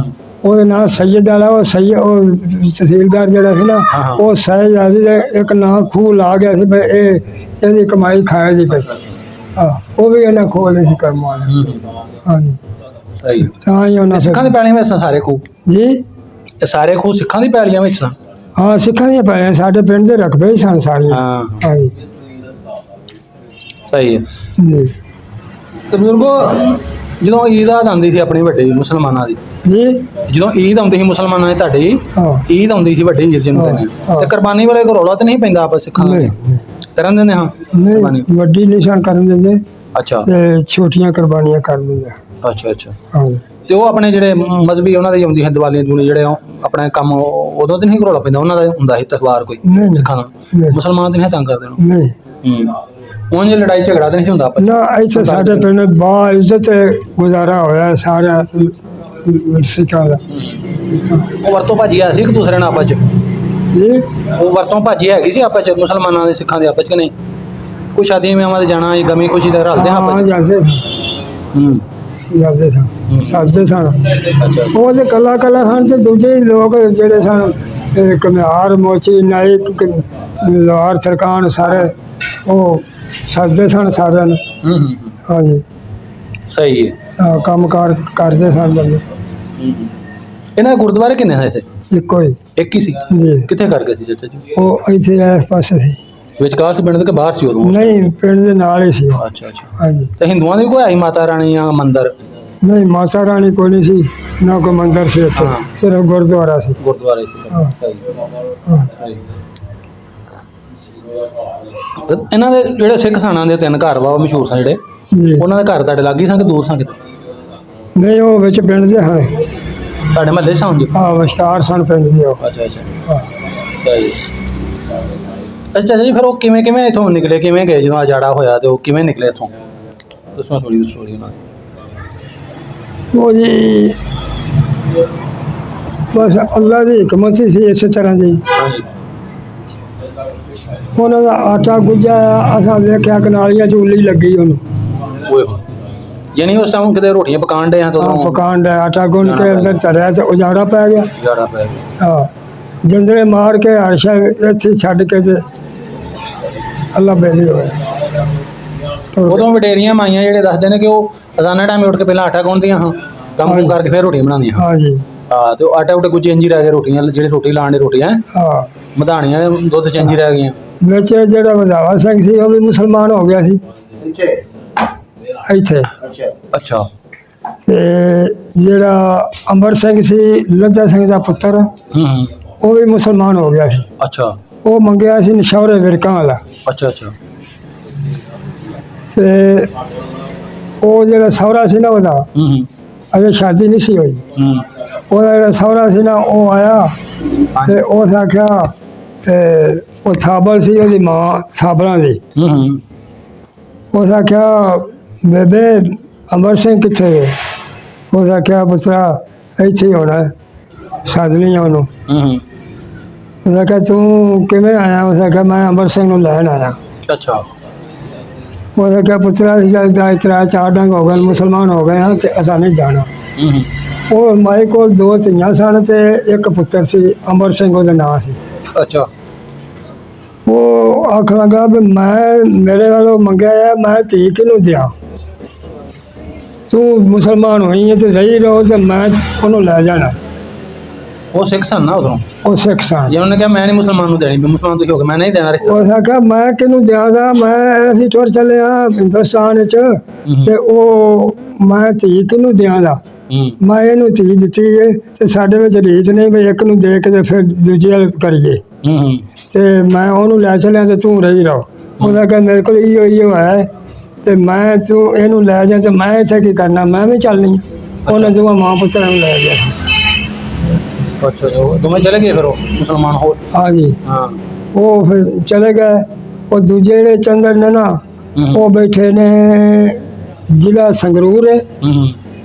ਉਹਦੇ ਨਾਲ ਸੈਯਦ ਵਾਲਾ, ਉਹ ਤਹਿਸੀਲਦਾਰ ਜਿਹੜਾ ਸੀ ਨਾ, ਉਹ ਸਹਿਜ ਆਦਿ ਦਾ ਇੱਕ ਨਾਂ ਖੂਹ ਲਾ ਗਿਆ ਸੀ, ਇਹਦੀ ਕਮਾਈ ਖਾਇਆ ਜੀ ਪਈ। ਉਹ ਵੀ ਇਹਨਾਂ ਖੋਲ ਨਹੀਂ ਸੀ ਕਰਮ ਵਾਲੇ। ਹਾਂਜੀ। ਸਹੀ। ਤਾਂ ਹੀ ਉਹਨਾਂ ਸਿੱਖਾਂ ਦੀ ਪੈਲੀਆਂ ਵਿੱਚ ਸਾਰੇ ਖੂਹ? ਜੀ, ਇਹ ਸਾਰੇ ਖੂਹ ਸਿੱਖਾਂ ਦੀ ਪੈਲੀਆਂ ਵਿੱਚ ਸਨ? ਹਾਂ, ਸਿੱਖਾਂ ਦੀਆਂ ਪੈਲੀਆਂ, ਸਾਡੇ ਪਿੰਡ ਦੇ ਰਕਬੇ ਹੀ ਸਨ ਸਾਰੀਆਂ। ਹਾਂਜੀ। ਸਹੀ ਹੈ ਜੀ। ਤੇ ਬਜ਼ੁਰਗੋ, ਜਦੋਂ ਈਦ ਆਉਂਦੀ ਸੀ ਆਪਣੀ ਵੱਡੀ ਮੁਸਲਮਾਨਾਂ ਦੀ, ਜੀ, ਜਦੋਂ ਈਦ ਆਉਂਦੀ ਸੀ ਮੁਸਲਮਾਨਾਂ ਦੀ, ਤੁਹਾਡੀ ਈਦ ਆਉਂਦੀ ਸੀ ਵੱਡੀ ਈਦ ਜਿਹਨੂੰ ਕਹਿੰਦੇ ਆ, ਤੇ ਕੁਰਬਾਨੀ ਵਾਲੇ ਕੋਈ ਰੌਲਾ ਤੇ ਨਹੀਂ ਪੈਂਦਾ ਆਪਸ ਸਿੱਖਾਂ ਦਾ? ਕਰਨ ਦਿੰਦੇ? ਹਾਂ, ਨਹੀਂ, ਵੱਡੀ ਨਿਸ਼ਾਨ ਕਰਨ ਦਿੰਦੇ। ਅੱਛਾ। ਤੇ ਛੋਟੀਆਂ ਕੁਰਬਾਨੀਆਂ ਕਰ ਦਿੰਦੇ। ਅੱਛਾ ਅੱਛਾ। ਹਾਂਜੀ। ਤੇ ਉਹ ਆਪਣੇ ਜਿਹੜੇ ਮਜ਼ਹਬੀ ਉਹਨਾਂ ਦੀ ਆਉਂਦੀ ਹੈ ਦੀਵਾਲੀ ਦੂਲੀ, ਜਿਹੜੇ ਆਪਣਾ ਕੰਮ ਉਦੋਂ ਤੇ ਨਹੀਂ ਰੌਲਾ ਪੈਂਦਾ? ਉਹਨਾਂ ਦਾ ਹੁੰਦਾ ਸੀ ਤਿਉਹਾਰ ਕੋਈ ਸਿੱਖਾਂ ਦਾ? ਮੁਸਲਮਾਨ ਤੇ ਨਹੀਂ ਤੰਗ ਕਰਦੇ ਉਹਨੂੰ? ਨਹੀਂ। ਉਂਝ ਲੜਾਈ ਝਗੜਾ ਤੇ ਨਹੀਂ ਸੀ ਹੁੰਦਾ ਆਪਸ? ਨਾ, ਇੱਥੇ ਸਾਡੇ ਪਿੰਡ ਬਾ ਇੱਜ਼ਤ ਗੁਜ਼ਾਰਾ ਹੋਇਆ ਸਾਰਿਆਂ ਸਿੱਖਾਂ ਦਾ। ਉਹ ਵਰਤੋਂ ਭਾਜੀ ਆ ਸੀ ਇੱਕ ਦੂਸਰੇ ਨਾਲ ਆਪਸ 'ਚ? ਜੀ, ਉਹ ਵਰਤੋਂ ਭਾਜੀ ਹੈਗੀ ਸੀ ਆਪਸ 'ਚ ਮੁਸਲਮਾਨਾਂ ਦੇ ਸਿੱਖਾਂ ਦੇ ਆਪਸ 'ਚ ਕਿ ਨਹੀਂ? ਕੋਈ ਸ਼ਾਦੀਆਂ ਵਿਆਹਾਂ ਤੇ ਜਾਣਾ, ਗਮੀ ਖੁਸ਼ੀ ਦਾ ਰਲਦੇ ਹਾਂ, ਆਪਸ 'ਚ? ਜਾਂਦੇ ਸਨ, ਸੱਜਦੇ ਸਨ। ਅੱਛਾ। ਉਹ ਤੇ ਕੱਲਾ ਸਨ, ਤੇ ਦੂਜੇ ਲੋਕ ਜਿਹੜੇ ਸਨ, ਘੁਮਿਆਰ, ਮੋਚੀ, ਨਾਇਕ, ਲੋਹਾਰ, ਸਰਕਾਨ, ਸਾਰੇ ਉਹ ਸੱਜਦੇ ਸਨ ਸਾਰਿਆਂ ਨੂੰ। ਹਾਂਜੀ। ਸਹੀ ਹੈ। ਕੰਮਕਾਰ ਕਰਦੇ ਸਨ ਬੰਦੇ। ਇਹਨਾਂ ਦੇ ਗੁਰਦੁਆਰੇ ਕਿੰਨੇ ਹੈ ਇੱਥੇ? ਇੱਕੋ ਹੀ। ਇੱਕ ਹੀ ਸੀ? ਜੀ। ਕਿੱਥੇ ਕਰਕੇ ਸੀ ਚਾਚਾ ਜੀ? ਉਹ ਇੱਥੇ ਇਸ ਪਾਸੇ ਸੀ। ਵਿਚਕਾਰ ਸੀ ਪਿੰਡ ਦੇ ਕਿ ਬਾਹਰ ਸੀ ਉਦੋਂ? ਨਹੀਂ, ਪਿੰਡ ਦੇ ਨਾਲ ਹੀ ਸੀ। ਅੱਛਾ ਅੱਛਾ। ਹਾਂਜੀ। ਤੇ ਹਿੰਦੂਆਂ ਦੀ ਕੋਈ ਆਈ ਮਾਤਾ ਰਾਣੀ ਜਾਂ ਮੰਦਿਰ? ਨਹੀਂ, ਮਾਤਾ ਰਾਣੀ ਕੋਈ ਨਹੀਂ ਸੀ, ਨਾ ਕੋਈ ਮੰਦਿਰ ਸੀ ਇੱਥੇ, ਸਿਰਫ ਗੁਰਦੁਆਰਾ ਸੀ। ਗੁਰਦੁਆਰੇ ਸੀ। ਤੇ ਇਹਨਾਂ ਦੇ ਜਿਹੜੇ ਸਿੱਖ ਸਾਨਾਂ ਦੇ 3 ਘਰ ਵਾ ਉਹ ਮਸ਼ਹੂਰ ਸਨ ਜਿਹੜੇ, ਜੀ। ਉਹਨਾਂ ਦੇ ਘਰ ਤੁਹਾਡੇ ਲਾਗੇ ਸਨ ਕਿ ਦੂਰ ਸਨ ਕਿਤੇ? ਨਹੀਂ, ਉਹ ਵਿੱਚ ਪਿੰਡ ਦੇ ਹੈ। ਤੁਹਾਡੇ ਮਹੱਲੇ ਸਨ ਜੀ? ਵਿਸ਼ਕਾਰ ਸਨ ਪਿੰਡ ਦੇ ਉਹ। ਅੱਛਾ ਅੱਛਾ। ਅੱਛਾ ਜੀ, ਫਿਰ ਉਹ ਕਿਵੇਂ ਇੱਥੋਂ ਨਿਕਲੇ, ਕਿਵੇਂ ਗਏ ਜਦੋਂ ਅਜਾੜਾ ਹੋਇਆ, ਤੇ ਉਹ ਕਿਵੇਂ ਨਿਕਲੇ ਇੱਥੋਂ? ਦੱਸੋ ਥੋੜੀ ਸਟੋਰੀ ਉਹਨਾਂ ਦੀ। ਉਹ ਜੀ ਬਸ ਅੱਲਾ ਦੀ ਹਕਮਤ ਸੀ ਇਸੇ ਤਰ੍ਹਾਂ ਦੀ। ਹਾਂਜੀ। ਉਹਨਾਂ ਦਾ ਆਟਾ ਗੁੱਝਾ, ਅਸਾਂ ਵੇਖਿਆ ਕਨਾਲੀਆਂ 'ਚ ਉੱਲੀ ਲੱਗੀ ਉਹਨੂੰ। ਓਏ ਹੋਏ, ਯਾਨੀ ਉਸ ਟਾਈਮ ਕਿਤੇ ਰੋਟੀਆਂ ਪਕਾਉਣ ਡੇ ਹਾਂ ਤਾਂ ਪਕਾਉਣ ਦਾ ਆਟਾ ਗੁੰਨ ਕੇ ਅੰਦਰ ਧਰਿਆ ਤੇ ਉਜਾੜਾ ਪੈ ਗਿਆ। ਉਜਾੜਾ ਪੈ ਗਿਆ। ਹਾਂ, ਜੰਦਰੇ ਮਾਰ ਕੇ ਹਰਸ਼ਾ ਇੱਥੇ ਛੱਡ ਕੇ ਤੇ ਅੱਲਾ ਬੇਲੀ ਹੋਇਆ। ਉਦੋਂ ਵਡੇਰੀਆਂ ਮਾਈਆਂ ਜਿਹੜੇ ਦੱਸਦੇ ਨੇ ਕਿ ਉਹ ਅਜ਼ਾਨਾ ਟਾਈਮ ਉੱਠ ਕੇ ਪਹਿਲਾਂ ਆਟਾ ਗੁੰਨਦੀਆਂ ਹਾਂ, ਕੰਮ ਕਰਕੇ ਫਿਰ ਰੋਟੀਆਂ ਬਣਾਉਂਦੀਆਂ। ਹਾਂਜੀ। ਹਾਂ, ਤੇ ਉਹ ਆਟਾ ਉਟੇ ਕੁਝ ਇੰਝ ਹੀ ਰਹਿ ਗਏ, ਰੋਟੀਆਂ ਜਿਹੜੇ ਰੋਟੀ ਲਾਉਣ ਦੇ ਰੋਟੀਆਂ ਮਧਾਣੀਆਂ ਦੁੱਧ ਚ ਇੰਝ ਹੀ ਰਹਿ ਗਈਆਂ। ਵਿੱਚ ਜਿਹੜਾ ਵਧਾਵਾ ਸਿੰਘ ਸੀ ਉਹ ਵੀ ਮੁਸਲਮਾਨ ਹੋ ਗਿਆ ਸੀ ਇੱਥੇ। ਅੱਛਾ। ਤੇ ਜਿਹੜਾ ਅੰਬਰ ਸਿੰਘ ਸੀ ਲੱਦਾ ਸਿੰਘ ਦਾ ਪੁੱਤਰ, ਉਹ ਵੀ ਮੁਸਲਮਾਨ ਹੋ ਗਿਆ ਸੀ। ਅੱਛਾ। ਉਹ ਮੰਗਿਆ ਸੀ ਨਸ਼ੌਰੇ ਵਿਰਕਾਂ ਵਾਲਾ। ਅੱਛਾ ਅੱਛਾ। ਤੇ ਉਹ ਜਿਹੜਾ ਸਹੁਰਾ ਸੀ ਨਾ ਉਹਦਾ, ਅਜੇ ਸ਼ਾਦੀ ਨਹੀਂ ਸੀ ਹੋਈ। ਉਹਦਾ ਜਿਹੜਾ ਸਹੁਰਾ ਸੀ ਨਾ ਉਹ ਆਇਆ ਤੇ ਉਸ ਆਖਿਆ ਤੇ ਉਹ ਥਾਬਲ ਸੀ ਉਹਦੀ ਮਾਂ ਥਾਬਲਾਂ ਦੀ। ਉਸ ਆਖਿਆ ਬੇਬੇ ਅਮਰ ਸਿੰਘ ਕਿੱਥੇ ਹੈ? ਉਸ ਆਖਿਆ ਪੁੱਤਰਾ ਇੱਥੇ ਹੀ ਹੋਣਾ, ਸੱਦ ਲਈ ਉਹਨੂੰ। ਉਸ ਆਖਿਆ ਤੂੰ ਕਿਵੇਂ ਆਇਆ? ਉਸ ਆਖਿਆ ਮੈਂ ਅਮਰ ਸਿੰਘ ਨੂੰ ਲੈਣ ਆਇਆ। ਅੱਛਾ। ਉਹ ਆਖਿਆ ਪੁੱਤਰਾ ਜਦ 3-4 ਡੰਗ ਹੋ ਗਏ ਮੁਸਲਮਾਨ ਹੋ ਗਏ ਹਾਂ ਤੇ ਅਸਾਂ ਨਹੀਂ ਜਾਣਾ। ਉਹ ਮਾਈ ਕੋਲ 2 ਧੀਆਂ ਸਨ ਤੇ ਇੱਕ ਪੁੱਤਰ ਸੀ, ਅਮਰ ਸਿੰਘ ਉਹਦਾ ਨਾਂ ਸੀ। ਅੱਛਾ। ਉਹ ਆਖਣ ਲੱਗਾ ਵੀ ਮੈਂ ਮੇਰੇ ਵੱਲੋਂ ਮੰਗਿਆ ਹੈ, ਮੈਂ ਧੀ ਕਿਹਨੂੰ ਦਿਆਂ? ਤੂੰ ਮੁਸਲਮਾਨ ਹੋਈ ਹੈ ਤੇ ਰਹੀ ਰਹੋ ਤੇ ਮੈਂ ਉਹਨੂੰ ਲੈ ਜਾਣਾ। ਉਹ ਸਿੱਖ ਸਨ ਨਾ ਉਦੋਂ? ਉਹ ਸਿੱਖ ਸਨ। ਜੇ ਉਹਨੇ ਕਿਹਾ ਮੈਂ ਨਹੀਂ ਮੁਸਲਮਾਨ ਨੂੰ ਦੇਣੀ, ਮੁਸਲਮਾਨ ਤੁਸੀਂ ਹੋ ਗਏ, ਮੈਂ ਨਹੀਂ ਦੇਣਾ ਰਿਸ਼ਤਾ। ਉਹ ਆਖਿਆ ਮੈਂ ਕਿਹਨੂੰ ਦਿਆਂਗਾ, ਮੈਂ ਅਸੀਂ ਟੁਰ ਚੱਲੇ ਹਾਂ ਹਿੰਦੁਸਤਾਨ ਵਿੱਚ ਤੇ ਉਹ ਮੈਂ ਧੀ ਕਿਹਨੂੰ ਦਿਆਂਗਾ? ਮੈਂ ਇਹਨੂੰ ਧੀ ਦਿੱਤੀ ਹੈ ਤੇ ਸਾਡੇ ਵਿੱਚ ਰੀਤ ਨਹੀਂ ਵੀ ਇੱਕ ਨੂੰ ਦੇ ਕੇ ਤੇ ਫਿਰ ਦੂਜੇ ਵੱਲ ਕਰੀਏ। ਤੇ ਮੈਂ ਉਹਨੂੰ ਲੈ ਚੱਲਿਆ ਤੇ ਤੂੰ ਰਹੀ ਰਹੋ। ਉਹਦਾ ਕਿਹਾ ਮੇਰੇ ਕੋਲ ਇਹੋ ਹੈ ਤੇ ਮੈਂ ਤੂੰ ਇਹਨੂੰ ਲੈ ਜਾ ਤੇ ਮੈਂ ਇੱਥੇ ਕੀ ਕਰਨਾ, ਮੈਂ ਵੀ ਚੱਲਣੀ। ਉਹਨੇ ਦੋਵਾਂ ਮਾਂ ਪੁੱਤਰਾਂ ਨੂੰ ਲੈ ਗਿਆ। ਅੱਛਾ ਜੀ। ਦੋਵੇਂ ਚਲੇ ਗਏ ਫਿਰ ਉਹ ਮੁਸਲਮਾਨ ਹੋ? ਹਾਂਜੀ। ਹਾਂ। ਉਹ ਫਿਰ ਚਲੇ ਗਏ। ਉਹ ਦੂਜੇ ਜਿਹੜੇ ਚੰਦਰ ਨੇ ਨਾ ਉਹ ਬੈਠੇ ਨੇ ਜ਼ਿਲ੍ਹਾ ਸੰਗਰੂਰ ਹੈ,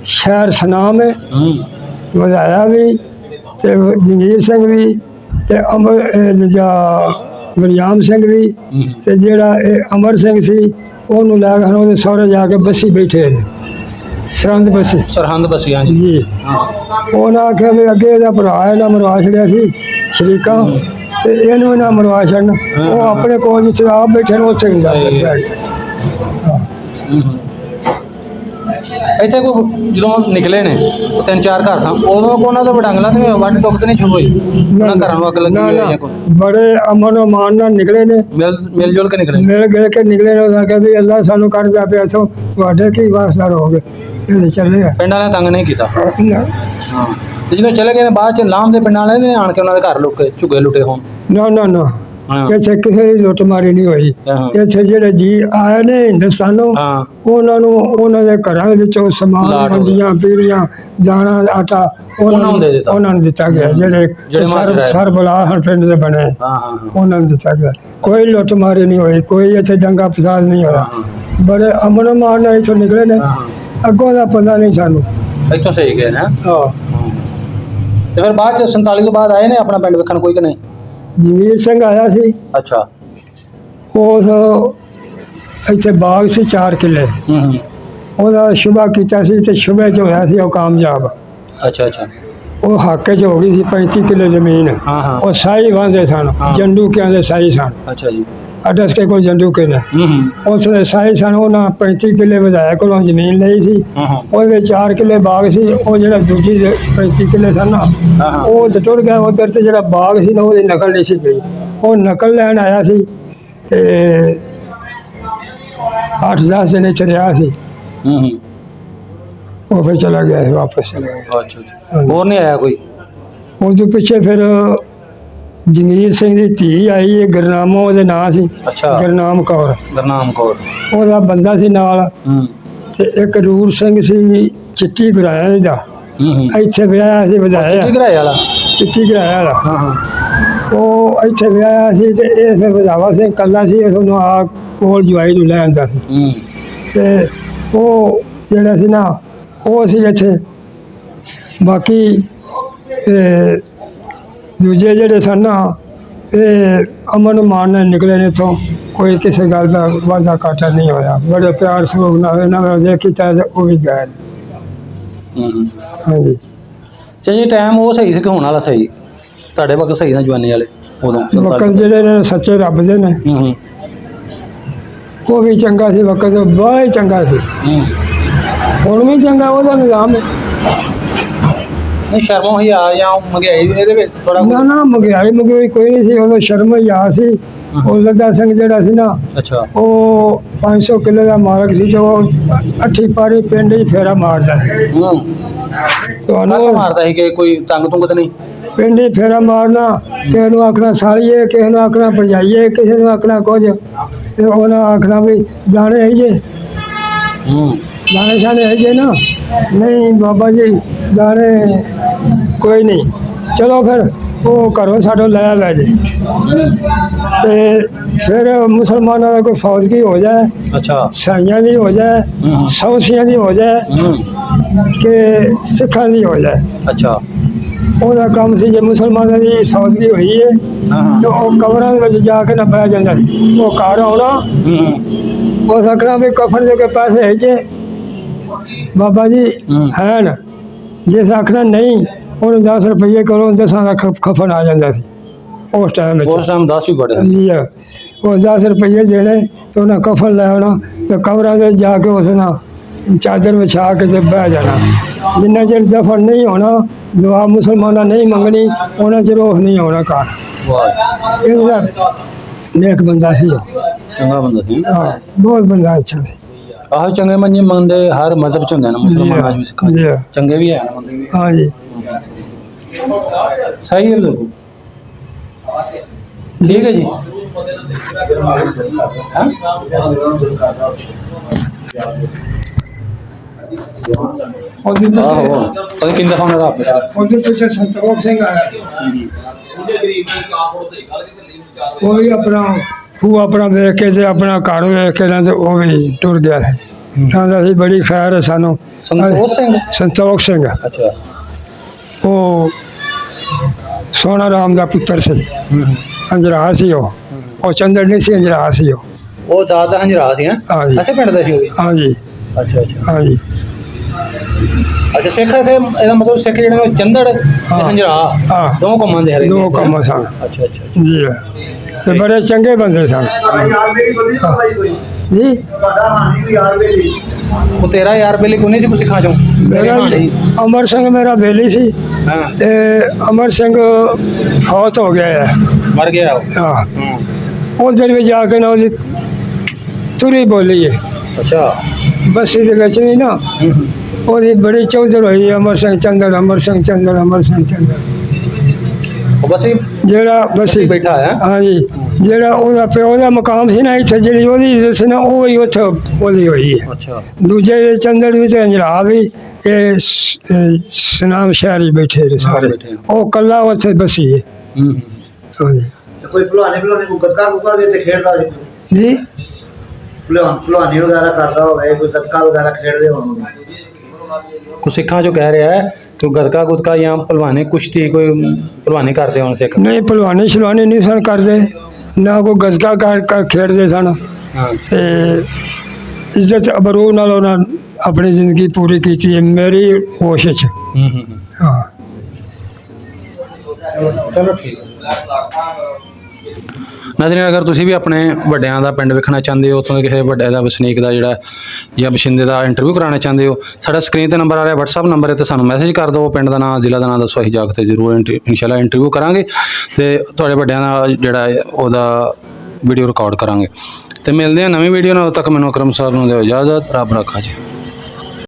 ਸ਼ਹਿਰ ਸੁਨਾਮ ਹੈ। ਵਧਾਇਆ ਵੀ ਤੇ ਜੰਗੀਰ ਸਿੰਘ ਵੀ ਤੇ ਗੁਰਜਾਮ ਸਿੰਘ ਵੀ ਤੇ ਜਿਹੜਾ ਇਹ ਅਮਰ ਸਿੰਘ ਸੀ ਉਹਨੂੰ ਲੈ ਕੇ ਉਹਦੇ ਸਹੁਰੇ ਜਾ ਕੇ ਬੱਸੀ ਬੈਠੇ ਨੇ, ਸਰਹੰਦ ਬੱਸੀ। ਸਰਹੰਦ ਬੱਸੀ, ਹਾਂਜੀ ਜੀ। ਉਹਨਾਂ ਆਖਿਆ ਵੀ ਅੱਗੇ ਇਹਦਾ ਭਰਾ ਇਹਨਾਂ ਮਰਵਾ ਛੜਿਆ ਸੀ ਸ਼ਰੀਕਾਂ ਤੇ ਇਹਨੂੰ ਇਹਨਾਂ ਮਰਵਾ ਛੱਡਣ। ਉਹ ਆਪਣੇ ਕੋਲ ਜਿੱਥੇ ਆਪ ਬੈਠੇ ਨੇ ਉੱਥੇ ਨਹੀਂ ਜਾਂਦੇ। ਇੱਥੇ ਕੋਈ ਜਦੋਂ ਨਿਕਲੇ ਨੇ 3-4 ਘਰ ਸਨ, ਉਦੋਂ ਉਹਨਾਂ ਦਾ ਵਡੰਗਲਾ ਤੇ ਵੱਢ ਟੁੱਕ ਤੇ ਨਹੀਂ ਸ਼ੁਰੂ ਹੋਈ? ਉਹਨਾਂ ਘਰਾਂ ਨੂੰ ਅੱਗ ਲੱਗੀ ਹੋਈ ਜਾਂ ਕੋਈ? ਬੜੇ ਅਮਨ ਅਮਾਨ ਨਾਲ ਨਿਕਲੇ ਨੇ, ਮਿਲ ਜੁਲ ਕੇ ਨਿਕਲੇ? ਮਿਲ ਗਿਲ ਕੇ ਨਿਕਲੇ ਨੇ। ਉਹਨਾਂ ਕਿਹਾ ਵੀ ਅੱਲਾ ਸਾਨੂੰ ਕੱਢਦਾ ਪਿਆ ਇੱਥੋਂ, ਤੁਹਾਡੇ ਕੀ ਵਾਸਦਾਰ ਹੋ ਗਏ? ਇਹ ਚੱਲੇ ਆ। ਪਿੰਡ ਵਾਲਿਆਂ ਤੰਗ ਨਹੀਂ ਕੀਤਾ? ਹਾਂ। ਤੇ ਜਦੋਂ ਚਲੇ ਗਏ ਨੇ ਬਾਅਦ ਚ ਲਾਮ ਦੇ ਪਿੰਡ ਵਾਲਿਆਂ ਨੇ ਆਣ ਕੇ ਉਹਨਾਂ ਦੇ ਘਰ ਲੁੱਟ ਕੇ ਝੁੱਗੇ ਲੁੱਟੇ ਹੋਣ? ਨਾ ਨਾ ਨਾ, ਇੱਥੇ ਕਿਸੇ ਦੀ ਲੁੱਟ ਮਾਰੀ ਨਹੀਂ ਹੋਈ। ਇੱਥੇ ਜਿਹੜੇ ਜੀ ਆਏ ਨੇ ਹਿੰਦੁਸਤਾਨੋਂ ਉਹਨਾਂ ਨੂੰ ਉਹਨਾਂ ਦੇ ਘਰਾਂ ਵਿੱਚੋਂ ਸਮਾਨ, ਮੰਜੀਆਂ, ਪੀੜੀਆਂ, ਦਾਣਾ, ਆਟਾ ਉਹਨਾਂ ਨੂੰ ਦਿੱਤਾ ਗਿਆ। ਜਿਹੜੇ ਸਰਬਲਾਹ ਪਿੰਡ ਦੇ ਬਣੇ ਉਹਨਾਂ ਨੂੰ ਦਿੱਤਾ ਗਿਆ। ਕੋਈ ਲੁੱਟ ਮਾਰੀ ਨਹੀਂ ਹੋਈ, ਕੋਈ ਇੱਥੇ ਦੰਗਾ ਫਸਾਦ ਨਹੀਂ ਹੋਇਆ। ਬੜੇ ਅਮਨ ਅਮਾਨ ਨਾਲ ਇੱਥੋਂ ਨਿਕਲੇ ਨੇ। ਅੱਗੋਂ ਦਾ ਪਤਾ ਨਹੀਂ ਸਾਨੂੰ। ਇੱਥੋਂ ਸਹੀ ਗਏ ਨੇ? ਹਾਂ। ਤੇ ਫਿਰ ਬਾਅਦ ਚ 47 ਤੋਂ ਬਾਅਦ ਆਏ ਨੇ ਆਪਣਾ ਪਿੰਡ ਵੇਖਣ ਕੋਈ ਕਿ ਨਹੀਂ? ਜੰਗੀਰ ਸਿੰਘ ਆਇਆ ਸੀ। ਅੱਛਾ। ਉਹ ਇੱਥੇ ਬਾਗ ਸੀ 4 ਕਿੱਲੇ। ਉਹਦਾ ਸ਼ੁਭਾ ਕੀਤਾ ਸੀ ਤੇ ਸ਼ੁਭੇ 'ਚ ਹੋਇਆ ਸੀ ਉਹ ਕਾਮਯਾਬ। ਅੱਛਾ ਅੱਛਾ। ਉਹ ਹੱਕ 'ਚ ਹੋ ਗਈ ਸੀ 35 ਕਿੱਲੇ ਜ਼ਮੀਨ। ਉਹ ਸਾਈ ਵਾਂਦੇ ਸਨ, ਜੰਡੂਕਿਆਂ ਦੇ ਸਾਈ ਸਨ। ਅੱਛਾ ਜੀ। ਅਡਸ ਕੇ ਕੋਲ ਜੰਡੂਕੇ ਨੇ ਉਸ ਦੇ ਸਾਈ ਸਨ। ਉਹਨਾਂ 35 ਕਿੱਲੇ ਵਧਾਇਆ ਕੋਲੋਂ ਜ਼ਮੀਨ ਲਈ ਸੀ। ਉਹਦੇ 4 ਕਿੱਲੇ ਬਾਗ ਸੀ। ਉਹ ਜਿਹੜਾ ਦੂਜੀ 35 ਕਿੱਲੇ ਸਨ ਨਾ ਉਹ ਤੇ ਟੁੱਟ ਗਿਆ ਉਧਰ। ਤੇ ਜਿਹੜਾ ਬਾਗ ਸੀ ਨਾ ਉਹਦੀ ਨਕਲ ਨਹੀਂ ਸੀ ਗਈ। ਉਹ ਨਕਲ ਲੈਣ ਆਇਆ ਸੀ ਤੇ 8-10 ਦਿਨ ਇੱਥੇ ਰਿਹਾ ਸੀ। ਉਹ ਫਿਰ ਚਲਾ ਗਿਆ ਸੀ, ਵਾਪਸ ਚਲਾ ਗਿਆ। ਅੱਛਾ। ਹੋਰ ਨਹੀਂ ਆਇਆ ਕੋਈ? ਉਹਦੇ ਪਿੱਛੇ ਫਿਰ ਜੰਗੀਰ ਸਿੰਘ ਦੀ ਧੀ ਆਈ ਹੈ, ਗੁਰਨਾਮੋ ਉਹਦੇ ਨਾਂ ਸੀ। ਅੱਛਾ। ਗੁਰਨਾਮ ਕੌਰ। ਗੁਰਨਾਮ ਕੌਰ। ਉਹਦਾ ਬੰਦਾ ਸੀ ਨਾਲ। ਤੇ ਇੱਕ ਰੂਰ ਸਿੰਘ ਸੀ ਚਿੱਟੀ ਘਰਾਇਆ ਦਾ, ਇੱਥੇ ਵਿਆਹਿਆ ਸੀ। ਵਧਾਇਆ ਚਿੱਟੀ ਘਰਾਇਆ ਵਾਲਾ? ਚਿੱਟੀ ਘਰਾਇਆ ਵਾਲਾ। ਉਹ ਇੱਥੇ ਵਿਆਹਿਆ ਸੀ ਤੇ ਇਹ ਫਿਰ ਵਧਾਵਾ ਸਿੰਘ ਕੱਲਾ ਸੀ। ਉਹਨੂੰ ਆ ਕੋਲ ਜਵਾਈ ਨੂੰ ਲੈ ਆਉਂਦਾ ਸੀ। ਤੇ ਉਹ ਜਿਹੜਾ ਸੀ ਨਾ ਉਹ ਸੀ ਇੱਥੇ। ਬਾਕੀ ਦੂਜੇ ਜਿਹੜੇ ਸਨ ਨਾ ਇਹ ਅਮਨ ਮਾਨ ਨਾਲ ਨਿਕਲੇ ਨੇ ਇੱਥੋਂ। ਕੋਈ ਕਿਸੇ ਗੱਲ ਦਾ ਵਾਧਾ ਘਾਟਾ ਨਹੀਂ ਹੋਇਆ। ਬੜੇ ਪਿਆਰ ਸਲੂਕ ਨਾਲ ਇਹਨਾਂ ਨੇ ਜੇ ਕੀਤਾ ਉਹ ਵੀ ਗਏ। ਹਾਂਜੀ। ਚਾਹੇ ਟਾਈਮ ਉਹ ਸਹੀ ਸੀ ਕਿ ਹੋਣ ਵਾਲਾ ਸਹੀ? ਤੁਹਾਡੇ ਵਕਤ ਸਹੀ ਨਾ ਜਵਾਨੀ ਵਾਲੇ ਉਦੋਂ? ਵਕਤ ਜਿਹੜੇ ਨੇ ਸੱਚੇ ਰੱਬ ਦੇ ਨੇ ਉਹ ਵੀ ਚੰਗਾ ਸੀ। ਵਕਤ ਬਹੁਤ ਹੀ ਚੰਗਾ ਸੀ। ਹੁਣ ਵੀ ਚੰਗਾ ਉਹਦਾ ਨਿਜ਼ਾਮ ਹੈ। ਨਹੀਂ ਸ਼ਰਮੋਂ ਹੀ ਆ ਜਾਂ ਮਹਿੰਗਾਈ ਇਹਦੇ ਵਿੱਚ ਥੋੜਾ? ਨਾ ਮਹਿੰਗਾਈ ਕੋਈ ਨਹੀਂ ਸੀ ਉਦੋਂ। ਸ਼ਰਮ ਹੀ ਆ ਸੀ। ਉਹ ਲੱਦਾ ਸਿੰਘ ਜਿਹੜਾ ਸੀ ਨਾ ਅੱਛਾ ਉਹ 500 ਕਿੱਲੇ ਦਾ ਮਾਲਕ ਸੀ ਤੇ ਉਹ ਅੱਠੀ ਪਾਰੀ ਪਿੰਡ ਹੀ ਫੇਰਾ ਮਾਰਦਾ ਤੁਹਾਨੂੰ ਮਾਰਦਾ ਸੀ ਕਿ ਕੋਈ ਤੰਗ ਤੁੰਗ ਤਾਂ ਨਹੀਂ? ਪਿੰਡ ਹੀ ਫੇਰਾ ਮਾਰਨਾ। ਕਿਸੇ ਨੂੰ ਆਖਣਾ ਸਾਲੀਏ, ਕਿਸੇ ਨੂੰ ਆਖਣਾ ਭਰਜਾਈਏ, ਕਿਸੇ ਨੂੰ ਆਖਣਾ ਕੁਝ। ਤੇ ਉਹਨਾਂ ਆਖਣਾ ਵੀ ਦਾਣੇ ਹੈ ਜੇ ਦਾਣੇ ਸ਼ਾਣੇ ਹੈ ਜੇ ਨਾ ਨਹੀਂ ਬਾਬਾ ਜੀ ਜਾਣੇ ਕੋਈ ਨਹੀਂ, ਚਲੋ ਫਿਰ ਉਹ ਘਰੋਂ ਸਾਡੋਂ ਲੈ ਜੇ ਤੇ ਫਿਰ ਮੁਸਲਮਾਨਾਂ ਦਾ ਕੋਈ ਫੌਜਗੀ ਹੋ ਜਾਏ, ਅੱਛਾ ਸਾਈਆਂ ਦੀ ਹੋ ਜਾਏ, ਸੌਸੀਆਂ ਦੀ ਹੋ ਜਾਏ ਕਿ ਸਿੱਖਾਂ ਦੀ ਹੋ ਜਾਏ। ਅੱਛਾ ਉਹਦਾ ਕੰਮ ਸੀ। ਜੇ ਮੁਸਲਮਾਨਾਂ ਦੀ ਫੌਜਗੀ ਹੋਈ ਹੈ ਹਾਂ ਤੇ ਉਹ ਕਬਰਾਂ ਦੇ ਵਿੱਚ ਜਾ ਕੇ ਨਾ ਬਹਿ ਜਾਂਦਾ ਸੀ। ਉਹ ਘਰ ਆਉਣਾ, ਉਹ ਸਕਣਾ ਵੀ ਕਫਨ ਦੇ ਕੇ ਪੈਸੇ ਹੈਜੇ ਬਾਬਾ ਜੀ ਹੈ ਨਾ, ਜਿਸ ਆਖਣਾ ਨਹੀਂ ਉਹਨੂੰ 10 ਰੁਪਏ ਕਰੋ, 10 ਦਾ ਕਫਨ ਆ ਜਾਂਦਾ ਸੀ ਉਸ ਟਾਈਮ ਵਿੱਚ। ਉਸ ਟਾਈਮ 10 ਵੀ ਬੜੇ ਜੀ ਉਹ 10 ਰੁਪਏ ਦੇਣੇ ਤੇ ਉਹਨਾਂ ਕਫਨ ਲੈ ਆਉਣਾ ਤੇ ਕਬਰਾਂ ਦੇ ਜਾ ਕੇ ਉਸ ਨਾਲ ਚਾਦਰ ਵਿਛਾ ਕੇ ਤੇ ਬਹਿ ਜਾਣਾ। ਜਿੰਨਾ ਚਿਰ ਦਫਨ ਨਹੀਂ ਹੋਣਾ, ਦੁਆ ਮੁਸਲਮਾਨਾਂ ਨਹੀਂ ਮੰਗਣੀ, ਉਹਨਾਂ ਚਿਰ ਉਹ ਨਹੀਂ ਆਉਣਾ ਘਰ। ਵਾਹ ਇਹਦਾ ਨੇਕ ਬੰਦਾ ਸੀ ਉਹ। ਚੰਗਾ ਬੰਦਾ ਸੀ। ਹਾਂ ਬਹੁਤ ਬੰਦਾ ਅੱਛਾ ਸੀ। ਆਹੋ ਚੰਗੇ ਮੰਨੇ ਮੰਨਦੇ ਹਰ ਮਜ਼ਹਬ ਚ ਹੁੰਦੇ ਨੇ, ਮੁਸਲਮਾਨਾਂ ਚ ਵੀ ਸਿੱਖਾਂ ਜੀ ਚ ਚੰਗੇ ਵੀ ਹੈ ਨਾ ਬੰਦੇ ਵੀ। ਹਾਂ ਜੀ ਸਹੀ ਹੈ ਬਿਲਕੁਲ ਠੀਕ ਹੈ ਜੀ। ਹੈਂ? ਉਹਦੇ ਆਹੋ ਸਹੀ ਕਿੰਦਾ ਫੋਨ ਦਾ ਪਿੱਛੇ ਸੰਤੋਖ ਸਿੰਘ ਆਇਆ, ਉਹ ਵੀ ਆਪਣਾ ਖੂਹ ਆਪਣਾ ਵੇਖ ਕੇ ਤੇ ਆਪਣਾ ਘਰ ਵੇਖ ਕੇ ਨਾ ਤੇ ਉਹ ਵੀ ਟੁਰ ਗਿਆ ਸੀ। ਕਹਿੰਦਾ ਸੀ ਬੜੀ ਖੈਰ ਹੈ ਸਾਨੂੰ। ਸੰਤੋਖ ਸਿੰਘ ਸੰਤੋਖ ਸਿੰਘ ਅੱਛਾ ਉਹ ਸੋਨਾ ਰਾਮ ਦਾ ਪੁੱਤਰ ਸੀ, ਅੰਜਰਾ ਸੀ ਉਹ ਚੰਦਰ ਨਹੀਂ ਸੀ, ਅੰਜਰਾ ਸੀ ਉਹ ਦਾਦਾ ਹੰਜਰਾ ਸੀ। ਹਾਂ ਜੀ। ਅੱਛਾ ਪਿੰਡ ਦਾ ਸੀ ਉਹ ਵੀ। ਹਾਂ ਜੀ ਅੱਛਾ ਅੱਛਾ ਹਾਂ ਜੀ ਅੱਛਾ ਸਿੱਖ ਇੱਥੇ ਇਹਦਾ ਮਤਲਬ ਸਿੱਖ ਜਿਹੜੇ ਨੇ ਚੰਦੜ ਤੇ ਹਾਂ। ਹੰਜਰਾ ਹਾਂ ਦੋ ਕੰਮਾਂ ਦੇ ਹਰੇ ਦੋ ਕੰਮ ਸਨ ਅੱਛਾ ਅੱਛਾ ਅੱਛਾ। ਜੀ। ਤੇ ਬੜੇ ਚੰਗੇ ਬੰਦੇ ਸਨ ਜੀ। ਉਹ ਤੇਰਾ ਯਾਰ ਬੇਲੀ ਕੋਈ ਨਹੀਂ ਸੀ ਕੋਈ ਸਿੱਖਾਂ ਚੋਂ? ਮੇਰਾ ਅਮਰ ਸਿੰਘ ਮੇਰਾ ਬੇਲੀ ਸੀ ਹਾਂ ਤੇ ਅਮਰ ਸਿੰਘ ਫੌਤ ਹੋ ਗਿਆ ਹੈ। ਮਰ ਗਿਆ ਉਹ। ਹਾਂ ਹੂੰ ਉਸ ਦਿਨ ਵੀ ਜਾ ਕੇ ਨਾ ਉਹਦੀ ਤੁਰੀ ਬੋਲੀ ਹੈ ਅੱਛਾ ਬਸੀ ਦੇ ਵਿੱਚ ਵੀ ਨਾ, ਉਹਦੀ ਬੜੀ ਚੌਧਰ ਹੋਈ ਅਮਰ ਸਿੰਘ ਚੰਦਰ, ਅਮਰ ਸਿੰਘ ਚੰਦਰ, ਅਮਰ ਸਿੰਘ ਚੰਦਰ। ਉਹ ਬਸ ਜਿਹੜਾ ਬਸੀ ਬੈਠਾ ਹੈ। ਹਾਂ ਜੀ, ਜਿਹੜਾ ਉਹਦਾ ਪਿਓ ਦਾ ਮਕਾਮ ਸੀ ਨਾ ਇੱਥੇ, ਜਿਹੜੀ ਉਹਦੀ ਇੱਜ਼ਤ ਸੀ ਨਾ ਉਹ ਹੀ ਉੱਥੇ ਉਹਦੀ ਹੋਈ ਹੈ। ਅੱਛਾ ਦੂਜੇ ਚੰਦਰ ਵੀ ਤੇ ਅੰਜਰਾ ਵੀ ਇਹ ਸੁਨਾਮ ਸ਼ਹਿਰੀ ਬੈਠੇ ਨੇ ਸਾਰੇ, ਬੈਠੇ ਨੇ। ਉਹ ਕੱਲਾ ਉੱਥੇ ਬਸੀ ਹੈ। ਹਾਂ ਜੀ ਕੋਈ ਭਲਵਾਨੀ ਕੋਈ ਗੱਤਕਾ ਵੀ ਇੱਥੇ ਖੇਡਦਾ ਸੀ ਜੀ। ਭਲਵਾਨੀ ਵਗੈਰਾ ਕਰਦਾ ਹੋਵੇ, ਕੋਈ ਗੱਤਕਾ ਵਗੈਰਾ ਖੇਡਦੇ ਹੋਣ। ਕੁਛ ਸਿੱਖਾਂ ਚੋਂ ਕਹਿ ਰਿਹਾ ਹੈ ਕਿ ਗੱਤਕਾ ਗੁਤਕਾ ਜਾਂ ਭਲਵਾਨੀ ਕੁਸ਼ਤੀ ਕੋਈ ਭਲਵਾਨੀ ਕਰਦੇ ਹੋਣ ਸਿੱਖ। ਨਹੀਂ ਭਲਵਾਨੀ ਸ਼ਲਵਾਨੀ ਨਹੀਂ ਸਨ ਕਰਦੇ, ਨਾ ਕੋਈ ਗਜ਼ਕਾ ਕਰ ਖੇਡਦੇ ਸਨ ਹਾਂ ਤੇ ਇੱਜ਼ਤ ਅਬਰੂ ਨਾਲ ਉਹਨਾਂ ਆਪਣੀ ਜ਼ਿੰਦਗੀ ਪੂਰੀ ਕੀਤੀ ਹੈ ਮੇਰੀ ਹੋਸ਼ 'ਚ। ਹਾਂ ਚਲੋ ਠੀਕ ਨਾਜ਼ਰੀਨ, ਅਗਰ ਤੁਸੀਂ ਵੀ ਆਪਣੇ ਵੱਡਿਆਂ ਦਾ ਪਿੰਡ ਵੇਖਣਾ ਚਾਹੁੰਦੇ ਹੋ, ਉੱਥੋਂ ਦੇ ਕਿਸੇ ਵੱਡੇ ਦਾ ਵਸਨੀਕ ਦਾ ਜਿਹੜਾ ਜਾਂ ਬਸ਼ਿੰਦੇ ਦਾ ਇੰਟਰਵਿਊ ਕਰਾਉਣਾ ਚਾਹੁੰਦੇ ਹੋ, ਸਾਡਾ ਸਕਰੀਨ ਤੇ ਨੰਬਰ ਆ ਰਿਹਾ, WhatsApp ਨੰਬਰ ਹੈ, ਤੇ ਸਾਨੂੰ ਮੈਸੇਜ ਕਰ ਦਿਓ। ਪਿੰਡ ਦਾ ਨਾਮ, ਜ਼ਿਲ੍ਹਾ ਦਾ ਨਾਮ ਦੱਸੋ, ਅਸੀਂ ਜਾ ਕੇ ਜ਼ਰੂਰ ਇਨਸ਼ਾਅੱਲਾ ਇੰਟਰਵਿਊ ਕਰਾਂਗੇ ਤੇ ਤੁਹਾਡੇ ਵੱਡਿਆਂ ਦਾ ਜਿਹੜਾ ਉਹਦਾ ਵੀਡੀਓ ਰਿਕਾਰਡ ਕਰਾਂਗੇ। ਤੇ ਮਿਲਦੇ ਹਾਂ ਨਵੀਂ ਵੀਡੀਓ ਨਾਲ। ਉਦੋਂ ਤੱਕ ਮੈਨੂੰ ਅਕਰਮ ਸਾਹਿਬ ਨੂੰ ਦਿਓ ਇਜਾਜ਼ਤ। ਰੱਬ ਰੱਖਾ ਜੀ।